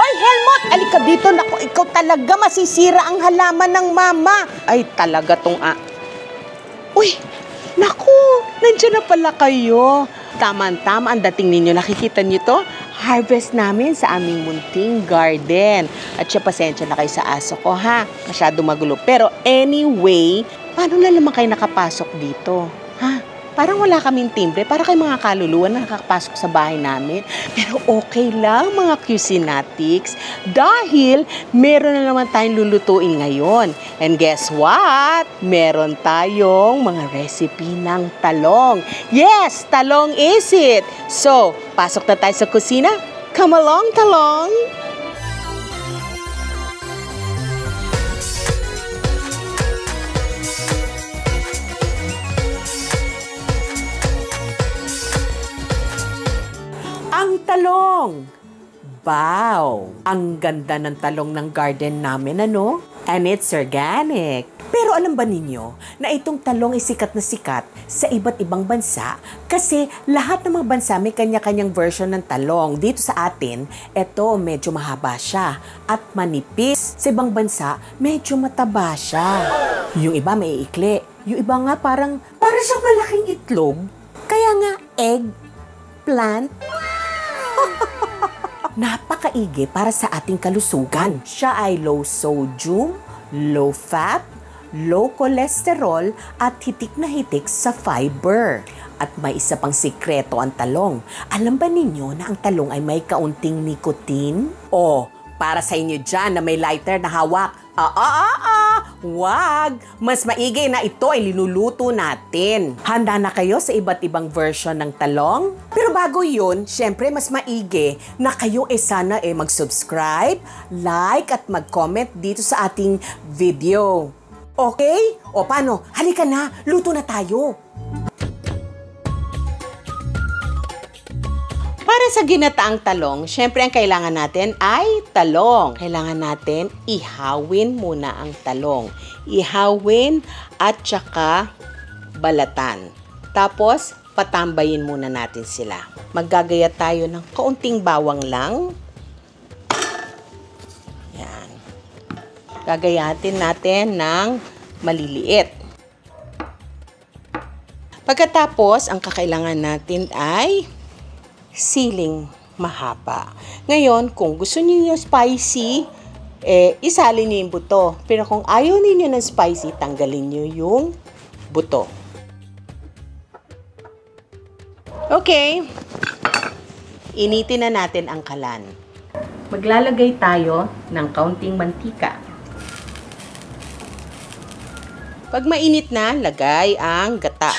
Oy, Helmut! Alika dito. Naku, ikaw talaga masisira ang halaman ng mama. Ay, talaga tong Uy, naku, nandiyan na pala kayo. Tama-tama ang dating ninyo. Nakikita niyo to? Harvest namin sa aming munting garden. At siya, pasensya na kayo sa aso ko, ha? Masyado magulo. Pero anyway, paano na naman kayo nakapasok dito? Ha? Parang wala kaming timbre. Para kayo mga kaluluwa na nakapasok sa bahay namin. Pero okay lang, mga Cuisinatics. Dahil meron na naman tayong lulutuin ngayon. And guess what? Meron tayong mga recipe ng talong. Yes, talong is it. So, pasok na tayo sa kusina. Come along, talong! Ang talong! Wow! Ang ganda ng talong ng garden namin, ano? And it's organic. Pero alam ba ninyo na itong talong ay sikat na sikat sa iba't ibang bansa? Kasi lahat ng mga bansa may kanya-kanyang version ng talong. Dito sa atin, ito medyo mahaba siya at manipis. Sa ibang bansa, medyo mataba siya. Yung iba may ikli. Yung iba nga parang siyang malaking itlog. Kaya nga egg, plant, napakaigi para sa ating kalusugan. Siya ay low sodium, low fat, low cholesterol at hitik na hitik sa fiber. At may isa pang sikreto ang talong. Alam ba ninyo na ang talong ay may kaunting nicotine? O, para sa inyo dyan na may lighter na hawak, wag! Mas maigi na ito ay linuluto natin. Handa na kayo sa iba't ibang version ng talong? Pero bago yun, syempre mas maigi na kayo sana mag-subscribe, like at mag-comment dito sa ating video. Okay? O paano? Halika na, luto na tayo! Para sa ginataang talong, syempre ang kailangan natin ay talong. Kailangan natin ihawin muna ang talong. Ihawin at saka balatan. Tapos, patambayin muna natin sila. Maggagaya tayo ng kaunting bawang lang. Yan. Gagayatin natin ng maliliit. Pagkatapos, ang kakailangan natin ay siling mahaba. Ngayon, kung gusto niyo spicy, isalin niyo yung buto. Pero kung ayaw niyo ng spicy, tanggalin niyo yung buto. Okay. Initin na natin ang kalan. Maglalagay tayo ng kaunting mantika. Pag mainit na, lagay ang gata.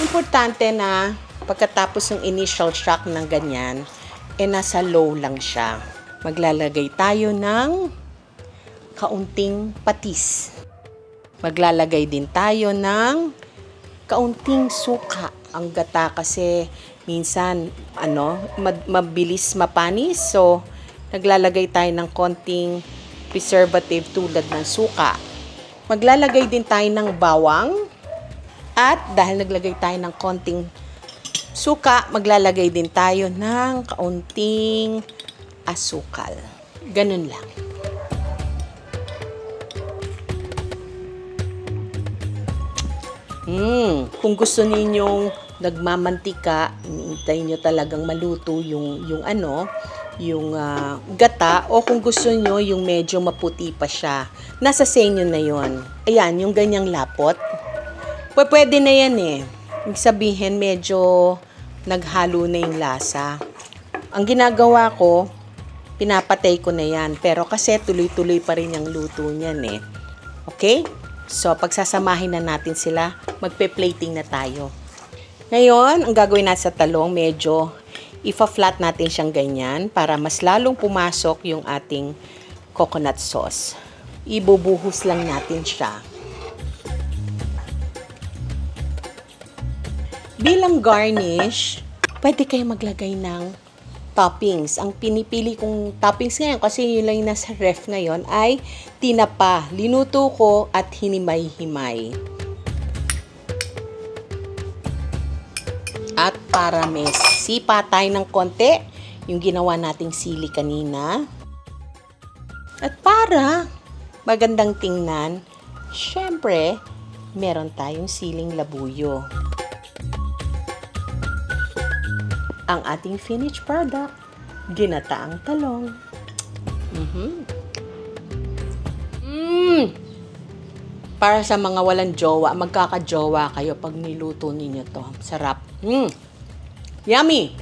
Importante na pagkatapos ng initial shock ng ganyan, nasa low lang siya. Maglalagay tayo ng kaunting patis. Maglalagay din tayo ng kaunting suka. Ang gata kasi minsan mabilis mapanis. So, naglalagay tayo ng konting preservative tulad ng suka. Maglalagay din tayo ng bawang. At dahil naglagay tayo ng konting suka, maglalagay din tayo ng kaunting asukal. Ganun lang. Kung gusto ninyong nagmamantika, iniintay nyo talagang maluto yung gata, o kung gusto nyo yung medyo maputi pa siya, nasa sa inyo na yon. Ayan, yung ganyang lapot. Pwede na yan Ibig sabihin, medyo naghalo na yung lasa. Ang ginagawa ko, pinapatay ko na yan. Pero kasi tuloy-tuloy pa rin yung luto niyan Okay? So, pagsasamahin na natin sila, magpe-plating na tayo. Ngayon, ang gagawin natin sa talong, medyo ipa-flat natin siyang ganyan para mas lalong pumasok yung ating coconut sauce. Ibubuhos lang natin siya. Bilang garnish, pwede kayo maglagay ng toppings. Ang pinipili kong toppings ngayon, kasi yun lang yung nasa ref ngayon, ay tinapa. Linuto ko at hinimay-himay. At para may sipa tayo ng konti, yung ginawa nating sili kanina. At para magandang tingnan, syempre, meron tayong siling labuyo. Ang ating finished product, ginataang talong. Para sa mga walang jowa, magkakajowa kayo pag niluto ninyo to. Sarap. Yummy!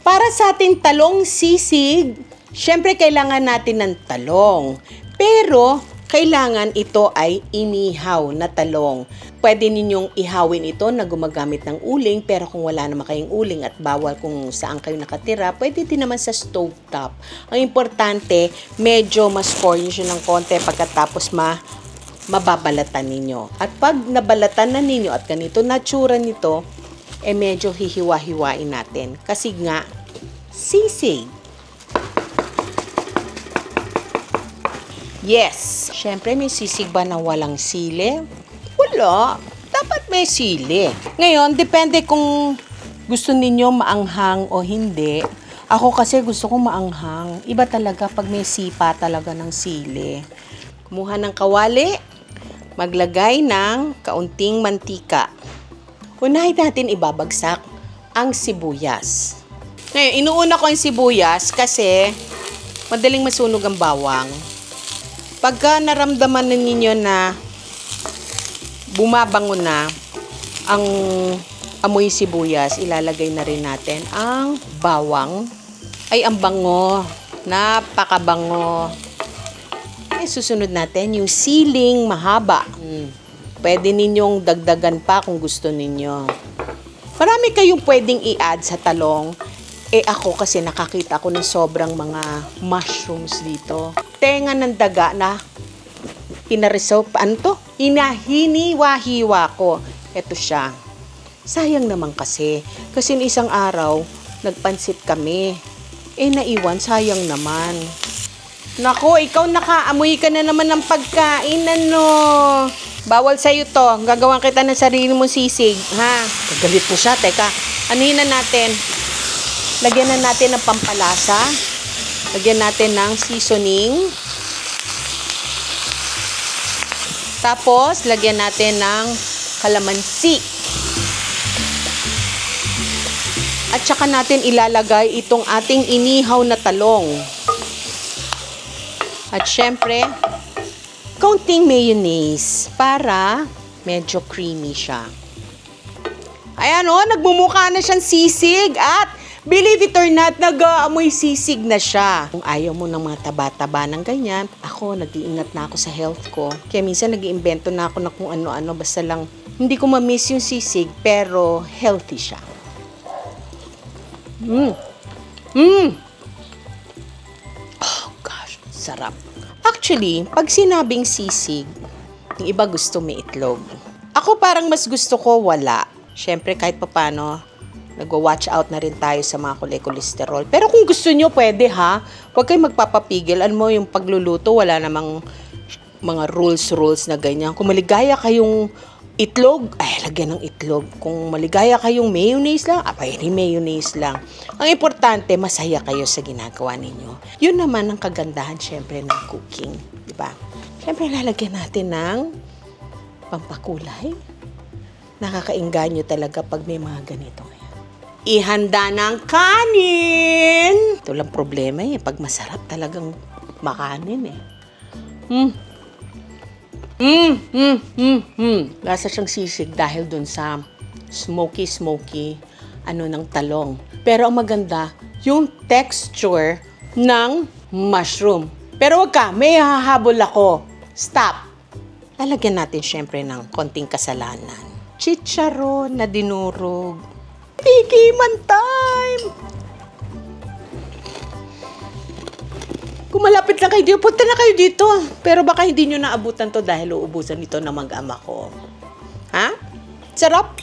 Para sa ating talong sisig, syempre kailangan natin ng talong. Pero kailangan ito ay inihaw na talong. Pwede ninyong ihawin ito na gumagamit ng uling, pero kung wala naman kayong uling at bawal kung saan kayo nakatira, pwede din naman sa stove top. Ang importante, medyo mas-score nyo siya ng konti pagkatapos mababalatan ninyo. At pag nabalatan na ninyo at ganito natsura nito, medyo hihiwa-hiwain natin. Kasi nga, sisig. Yes! Siyempre, may sisig ba na walang sili? Wala. Dapat may sili. Ngayon, depende kung gusto ninyo maanghang o hindi. Ako kasi gusto kong maanghang. Iba talaga pag may sipa talaga ng sili. Kumuha ng kawali. Maglagay ng kaunting mantika. Unahin natin ibabagsak ang sibuyas. Ngayon, inuuna ko yung sibuyas kasi madaling masunog ang bawang. Pagka naramdaman na ninyo na bumabango na ang amoy sibuyas, ilalagay na rin natin ang bawang. Ay, ang bango. Napakabango. Susunod natin yung siling mahaba. Pwede ninyong dagdagan pa kung gusto ninyo. Marami kayong pwedeng i-add sa talong. Ako kasi nakakita ko ng sobrang mga mushrooms dito. Tenga ng daga na pinareserve, hiniwa-hiwa ko. Ito siya. Sayang naman kasi isang araw, nagpansit kami. Naiwan, sayang naman. Nako, ikaw nakaamoy ka na naman ng pagkain, Bawal sa'yo to. Gagawan kita ng sarili mong sisig, ha? Galit mo siya, teka. Anuhin na natin. Lagyan na natin ng pampalasa. Lagyan natin ng seasoning. Tapos, lagyan natin ng kalamansi. At saka natin ilalagay itong ating inihaw na talong. At syempre, kaunting mayonnaise para medyo creamy siya. Ayan nagmumukha na siyang sisig at believe it or not, nag-aamoy sisig na siya. Kung ayaw mo ng mga taba-taba ng ganyan, ako, nag-iingat na ako sa health ko. Kaya minsan nag-iimbento na ako na kung ano-ano, basta lang hindi ko ma-miss yung sisig, pero healthy siya. Oh gosh, sarap. Actually, pag sinabing sisig, yung iba gusto may itlog. Ako parang mas gusto ko wala. Siyempre kahit papano, nagwa-watch out na rin tayo sa mga kolesterol. Pero kung gusto nyo, pwede ha. Huwag kayong magpapapigil. Alam mo, yung pagluluto, wala namang mga rules na ganyan. Kung maligaya kayong itlog, lagyan ng itlog. Kung maligaya kayong mayonnaise lang, pwede mayonnaise lang. Ang importante, masaya kayo sa ginagawa ninyo. Yun naman ang kagandahan, syempre, ng cooking. Diba? Syempre, lalagyan natin ng pampakulay. Nakakainganyo talaga pag may mga ganito. Ihanda ng kanin. Ito lang problema pag masarap talagang makanin Lasa siyang sisig dahil dun sa smoky ng talong. Pero ang maganda, yung texture ng mushroom. Pero wag ka, may hahabol ako. Stop. Lalagyan natin syempre ng konting kasalanan. Chicharon na dinurog. Tikiman time! Kung malapit lang kayo dito, punta na kayo dito. Pero baka hindi nyo naabutan to dahil uubusan ito ng mag-ama ko. Ha? Sarap!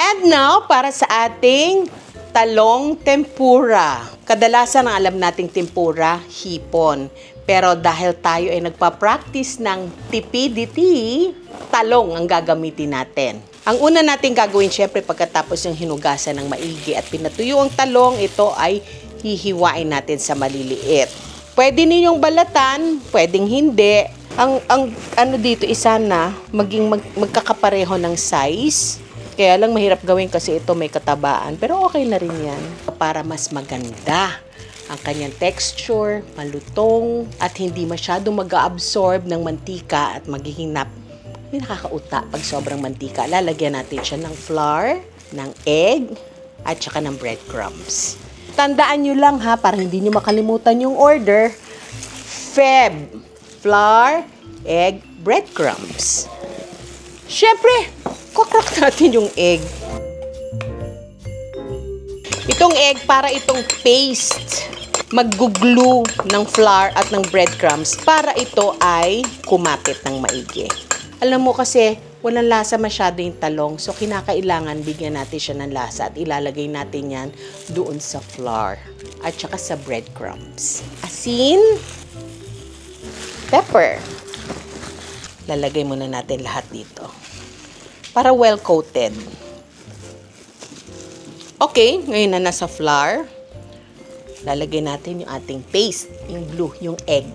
And now, para sa ating talong tempura. Kadalasan ang alam nating tempura, hipon. Pero dahil tayo ay nagpa-practice ng tipidity, talong ang gagamitin natin. Ang una natin gagawin, syempre, pagkatapos yung hinugasan ng maigi at pinatuyo ang talong, ito ay hihiwain natin sa maliliit. Pwede ninyong balatan, pwedeng hindi. Ang ano dito, isa na magkakapareho ng size. Kaya lang mahirap gawin kasi ito may katabaan. Pero okay na rin yan. Para mas maganda ang kanyang texture, malutong, at hindi masyadong mag-absorb ng mantika at magiging nakakauta pag sobrang mantika. Lalagyan natin siya ng flour, ng egg, at saka ng breadcrumbs. Tandaan nyo lang ha, para hindi nyo makalimutan yung order. Feb, flour, egg, breadcrumbs. Siyempre, crack natin yung egg. Itong egg, para itong paste, mag-glue ng flour at ng breadcrumbs para ito ay kumapit ng maigi. Alam mo kasi, walang lasa masyado yung talong, so kinakailangan bigyan natin siya ng lasa at ilalagay natin yan doon sa flour at saka sa breadcrumbs. Asin, pepper. Lalagay muna natin lahat dito para well-coated. Okay, ngayon na nasa flour, lalagay natin yung ating paste, yung glue, yung egg.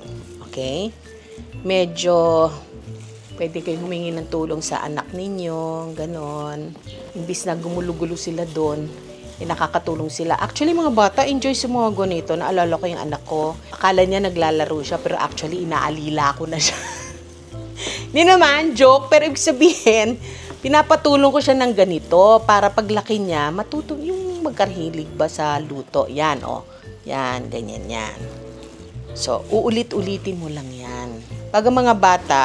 Okay? Medyo pwede kayong humingi ng tulong sa anak ninyo, ganon. Imbis na gumulo-gulo sila doon, nakakatulong sila. Actually, mga bata, enjoy sa mga ganito. Naalala ko yung anak ko. Akala niya naglalaro siya, pero actually, inaalila ko na siya. Hindi naman, joke, pero ibig sabihin, pinapatulong ko siya ng ganito para paglaki niya, matutong yung magkarhilig ba sa luto. Yan, oh. Yan, ganyan yan. So, uulit-ulitin mo lang yan. Pag ang mga bata,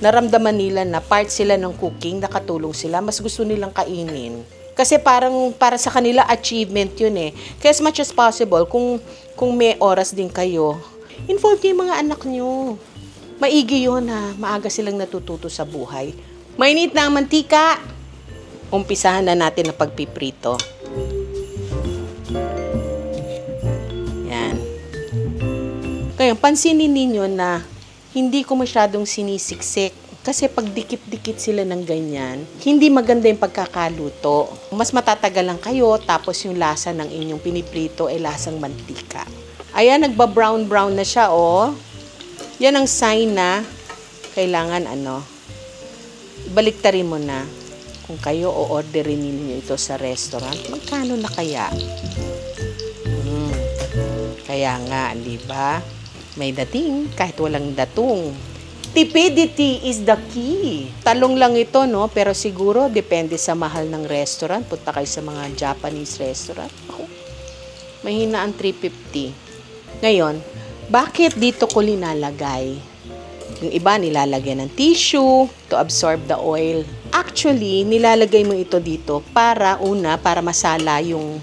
naramdaman nila na part sila ng cooking, nakatulong sila, mas gusto nilang kainin. Kasi parang para sa kanila, achievement yun eh. Kaya as much as possible, kung may oras din kayo, involve niyo yung mga anak niyo. Maigi yun ha, maaga silang natututo sa buhay. Mainit na ang mantika. Umpisahan na natin ang pagpiprito. Yan. Kaya pansinin ninyo na hindi ko masyadong sinisiksik. Kasi pag dikit-dikit sila ng ganyan, hindi maganda yung pagkakaluto. Mas matatagal lang kayo, tapos yung lasa ng inyong piniprito ay lasang mantika. Ayan, nagba-brown-brown na siya, oh. Yan ang sign na kailangan baliktarin mo na. Kung kayo o-orderin ninyo ito sa restaurant, magkano na kaya? Kaya nga, di ba? May dating kahit walang datong. Tipidity is the key. Talong lang ito, no? Pero siguro, depende sa mahal ng restaurant. Punta kayo sa mga Japanese restaurant. Oh, mahina ang $3.50. Ngayon, bakit dito ko linalagay? Yung iba nilalagyan ng tissue to absorb the oil. Actually, nilalagay mo ito dito para masala yung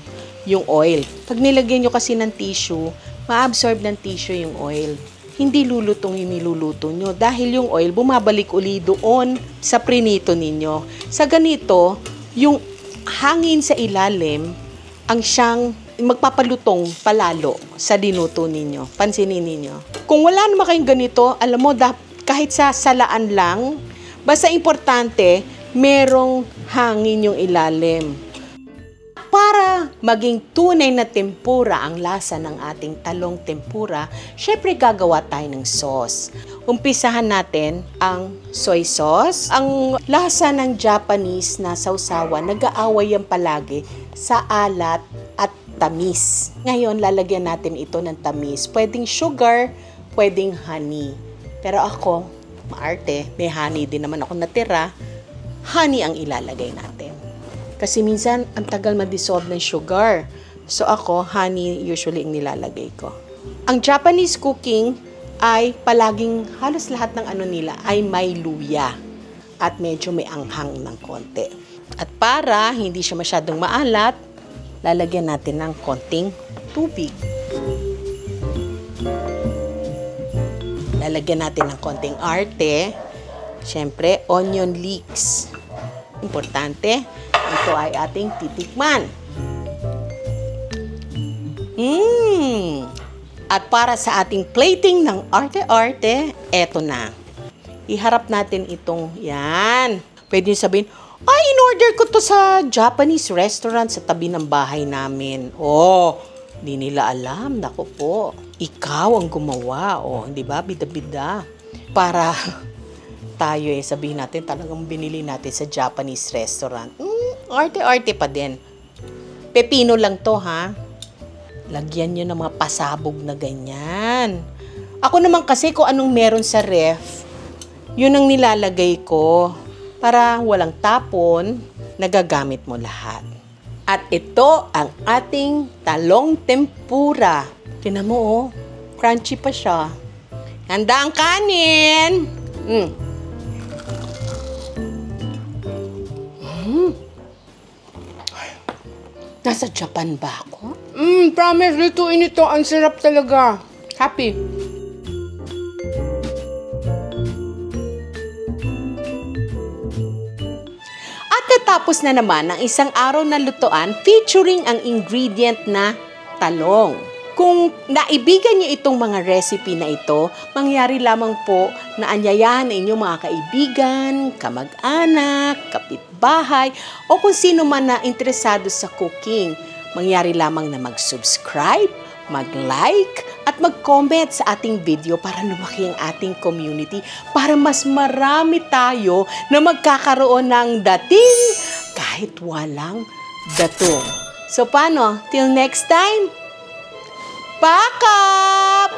oil. Pag nilagyan nyo kasi ng tissue, ma-absorb ng tissue yung oil. Hindi lulutong yung niluluto nyo dahil yung oil bumabalik uli doon sa prinito ninyo. Sa ganito, yung hangin sa ilalim ang siyang magpapalutong palalo sa dinuto ninyo. Pansinin ninyo. Kung wala naman kayong ganito, alam mo, kahit sa salaan lang, basta importante, merong hangin yung ilalim. Para maging tunay na tempura ang lasa ng ating talong tempura, syempre gagawa tayo ng sauce. Umpisahan natin ang soy sauce. Ang lasa ng Japanese na sausawan, nag-aaway yan palagi sa alat at tamis. Ngayon, lalagyan natin ito ng tamis. Pwedeng sugar, pwedeng honey. Pero ako, maarte, may honey din naman ako natira. Honey ang ilalagay natin. Kasi minsan, ang tagal ma-dissolve ng sugar. So ako, honey usually ang nilalagay ko. Ang Japanese cooking ay palaging halos lahat ng nila ay may luya. At medyo may anghang ng konti. At para hindi siya masyadong maalat, lalagyan natin ng konting tubig. Lalagyan natin ng konting arte. Siyempre, onion leeks. Importante, ito ay ating titikman. At para sa ating plating ng arte-arte, eto na. Iharap natin itong yan. Pwede nyo sabihin, ay, in-order ko to sa Japanese restaurant sa tabi ng bahay namin. Oh, di nila alam. Naku po, ikaw ang gumawa. Oh, di ba? Bida-bida. Para tayo sabihin natin, talagang binili natin sa Japanese restaurant. Arte-arte pa din. Pepino lang to, ha? Lagyan nyo ng mga pasabog na ganyan. Ako naman kasi kung anong meron sa ref, yun ang nilalagay ko para walang tapon, nagagamit mo lahat. At ito ang ating talong tempura. Tingnan mo, oh, crunchy pa siya. Handa ang kanin. Nasa Japan ba ako? Promise, lutuin ito. Ang sarap talaga. Happy. At natapos na naman ang isang araw na lutuan featuring ang ingredient na talong. Kung naibigan niyo itong mga recipe na ito, mangyari lamang po na anyayahan na inyong mga kaibigan, kamag-anak, kapitbahay, o kung sino man na interesado sa cooking. Mangyari lamang na mag-subscribe, mag-like, at mag-comment sa ating video para lumaki ang ating community, para mas marami tayo na magkakaroon ng dating kahit walang datong. So paano? Till next time? Pack up!